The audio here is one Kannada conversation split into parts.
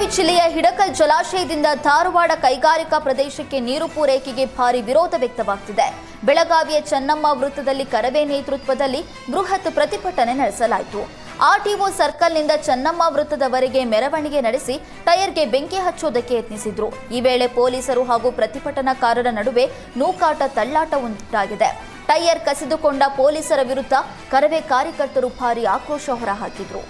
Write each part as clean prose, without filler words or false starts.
ಬೆಳಗಾವಿ ಜಿಲ್ಲೆಯ ಹಿಡಕಲ್ ಜಲಾಶಯದಿಂದ ಧಾರವಾಡ ಕೈಗಾರಿಕಾ ಪ್ರದೇಶಕ್ಕೆ ನೀರು ಪೂರೈಕೆಗೆ ಭಾರಿ ವಿರೋಧ ವ್ಯಕ್ತವಾಗುತ್ತಿದೆ. ಬೆಳಗಾವಿಯ ಚೆನ್ನಮ್ಮ ವೃತ್ತದಲ್ಲಿ ಕರವೇ ನೇತೃತ್ವದಲ್ಲಿ ಬೃಹತ್ ಪ್ರತಿಭಟನೆ ನಡೆಸಲಾಯಿತು. ಆರ್ಟಿಒ ಸರ್ಕಲ್ನಿಂದ ಚೆನ್ನಮ್ಮ ವೃತ್ತದವರೆಗೆ ಮೆರವಣಿಗೆ ನಡೆಸಿ ಟೈರ್ಗೆ ಬೆಂಕಿ ಹಚ್ಚೋದಕ್ಕೆ ಯತ್ನಿಸಿದ್ರು. ಈ ವೇಳೆ ಪೊಲೀಸರು ಹಾಗೂ ಪ್ರತಿಭಟನಾಕಾರರ ನಡುವೆ ನೂಕಾಟ ತಳ್ಳಾಟ ಉಂಟಾಗಿದೆ. ಟೈರ್ ಕಸಿದುಕೊಂಡ ಪೊಲೀಸರ ವಿರುದ್ಧ ಕರವೇ ಕಾರ್ಯಕರ್ತರು ಭಾರಿ ಆಕ್ರೋಶ ಹೊರಹಾಕಿದ್ರು.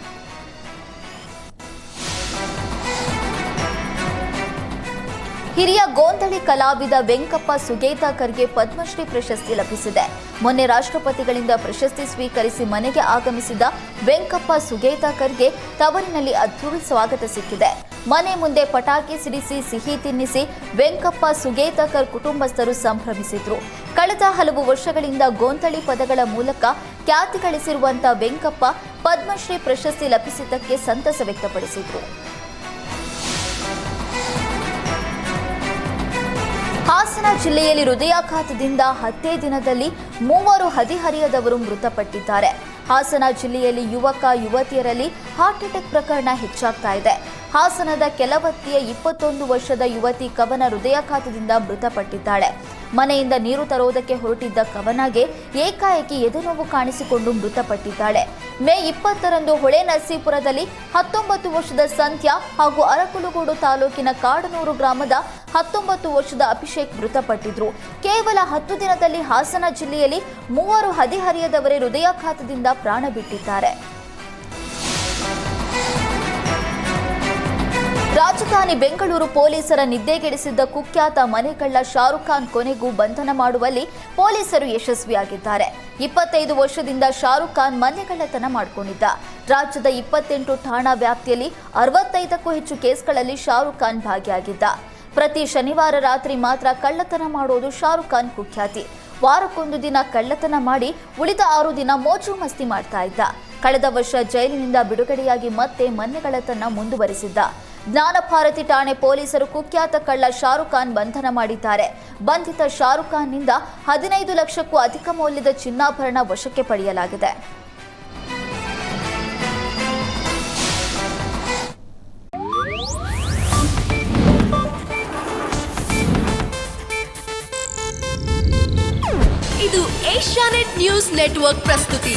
ಹಿರಿಯ ಗೋಂಧಳಿ ಕಲಾವಿದ ವೆಂಕಪ್ಪ ಸುಗೇತಾಕರ್ಗೆ ಪದ್ಮಶ್ರೀ ಪ್ರಶಸ್ತಿ ಲಭಿಸಿದೆ. ಮೊನ್ನೆ ರಾಷ್ಟ್ರಪತಿಗಳಿಂದ ಪ್ರಶಸ್ತಿ ಸ್ವೀಕರಿಸಿ ಮನೆಗೆ ಆಗಮಿಸಿದ ವೆಂಕಪ್ಪ ಸುಗೇತಾಕರ್ಗೆ ತವರಿನಲ್ಲಿ ಅದ್ಧೂರಿ ಸ್ವಾಗತ ಸಿಕ್ಕಿದೆ. ಮನೆ ಮುಂದೆ ಪಟಾಕಿ ಸಿಡಿಸಿ ಸಿಹಿ ತಿನ್ನಿಸಿ ವೆಂಕಪ್ಪ ಸುಗೇತಾಕರ್ ಕುಟುಂಬಸ್ಥರು ಸಂಭ್ರಮಿಸಿದ್ರು. ಕಳೆದ ಹಲವು ವರ್ಷಗಳಿಂದ ಗೋಂಧಳಿ ಪದಗಳ ಮೂಲಕ ಖ್ಯಾತಿ ಗಳಿಸಿರುವಂತಹ ವೆಂಕಪ್ಪ ಪದ್ಮಶ್ರೀ ಪ್ರಶಸ್ತಿ ಲಭಿಸಿದ್ದಕ್ಕೆ ಸಂತಸ ವ್ಯಕ್ತಪಡಿಸಿದ್ರು. ಹಾಸನ ಜಿಲ್ಲೆಯಲ್ಲಿ ಹೃದಯಾಘಾತದಿಂದ 10 ದಿನದಲ್ಲಿ 3 ಹದಿಹರೆಯದವರು ಮೃತಪಟ್ಟಿದ್ದಾರೆ. ಹಾಸನ ಜಿಲ್ಲೆಯಲ್ಲಿ ಯುವಕ ಯುವತಿಯರಲ್ಲಿ ಹಾರ್ಟ್ ಅಟ್ಯಾಕ್ ಪ್ರಕರಣ ಹೆಚ್ಚಾಗ್ತಾ ಇದೆ. ಹಾಸನದ ಕೆಲವತ್ತಿಯ 21 ವರ್ಷದ ಯುವತಿ ಕವನ ಹೃದಯಾಘಾತದಿಂದ ಮೃತಪಟ್ಟಿದ್ದಾಳೆ. ಮನೆಯಿಂದ ನೀರು ತರುವುದಕ್ಕೆ ಹೊರಟಿದ್ದ ಕವನಾಗೆ ಏಕಾಏಕಿ ಎದೆನೋವು ಕಾಣಿಸಿಕೊಂಡು ಮೃತಪಟ್ಟಿದ್ದಾಳೆ. ಮೇ 20ರಂದು ಹೊಳೆ ನರಸೀಪುರದಲ್ಲಿ 19 ವರ್ಷದ ಸಂಧ್ಯಾ ಹಾಗೂ ಅರಕಲಗೂಡು ತಾಲೂಕಿನ ಕಾಡನೂರು ಗ್ರಾಮದ 19 ವರ್ಷದ ಅಭಿಷೇಕ್ ಮೃತಪಟ್ಟಿದ್ರು. ಕೇವಲ 10 ದಿನದಲ್ಲಿ ಹಾಸನ ಜಿಲ್ಲೆಯಲ್ಲಿ 3 ಹದಿಹರೆಯದವರೇ ಹೃದಯಾಘಾತದಿಂದ ಪ್ರಾಣ ಬಿಟ್ಟಿದ್ದಾರೆ. ರಾಜಧಾನಿ ಬೆಂಗಳೂರು ಪೊಲೀಸರ ನಿದ್ದೆಗೆಡಿಸಿದ್ದ ಕುಖ್ಯಾತ ಮನೆಗಳ್ಳ ಶಾರುಖ್ ಖಾನ್ ಕೊನೆಗೂ ಬಂಧನ ಮಾಡುವಲ್ಲಿ ಪೊಲೀಸರು ಯಶಸ್ವಿಯಾಗಿದ್ದಾರೆ. 25 ವರ್ಷದಿಂದ ಶಾರುಖ್ ಖಾನ್ ಮನೆಗಳ್ಳತನ ಮಾಡಿಕೊಂಡಿದ್ದ. ರಾಜ್ಯದ 28 ಠಾಣಾ ವ್ಯಾಪ್ತಿಯಲ್ಲಿ 65ಕ್ಕೂ ಹೆಚ್ಚು ಕೇಸ್ಗಳಲ್ಲಿ ಶಾರುಖ್ ಖಾನ್ ಭಾಗಿಯಾಗಿದ್ದ. ಪ್ರತಿ ಶನಿವಾರ ರಾತ್ರಿ ಮಾತ್ರ ಕಳ್ಳತನ ಮಾಡೋದು ಶಾರುಖ್ ಖಾನ್ ಕುಖ್ಯಾತಿ. ವಾರಕ್ಕೊಂದು ದಿನ ಕಳ್ಳತನ ಮಾಡಿ ಉಳಿದ 6 ದಿನ ಮೋಜು ಮಸ್ತಿ ಮಾಡ್ತಾ ಇದ್ದ. ಕಳೆದ ವರ್ಷ ಜೈಲಿನಿಂದ ಬಿಡುಗಡೆಯಾಗಿ ಮತ್ತೆ ಮನೆಗಳ್ಳತನ ಮುಂದುವರಿಸಿದ್ದ. ಜ್ಞಾನಭಾರತಿ ಠಾಣೆ ಪೊಲೀಸರು ಕುಖ್ಯಾತ ಕಳ್ಳ ಶಾರುಖ್ ಖಾನ್ ಬಂಧನ ಮಾಡಿದ್ದಾರೆ. ಬಂಧಿತ ಶಾರುಖ್ ಖಾನ್ನಿಂದ 15 ಲಕ್ಷಕ್ಕೂ ಅಧಿಕ ಮೌಲ್ಯದ ಚಿನ್ನಾಭರಣ ವಶಕ್ಕೆ ಪಡೆಯಲಾಗಿದೆ. ಇದು ಏಷ್ಯಾನೆಟ್ ನ್ಯೂಸ್ ನೆಟ್ವರ್ಕ್ ಪ್ರಸ್ತುತಿ.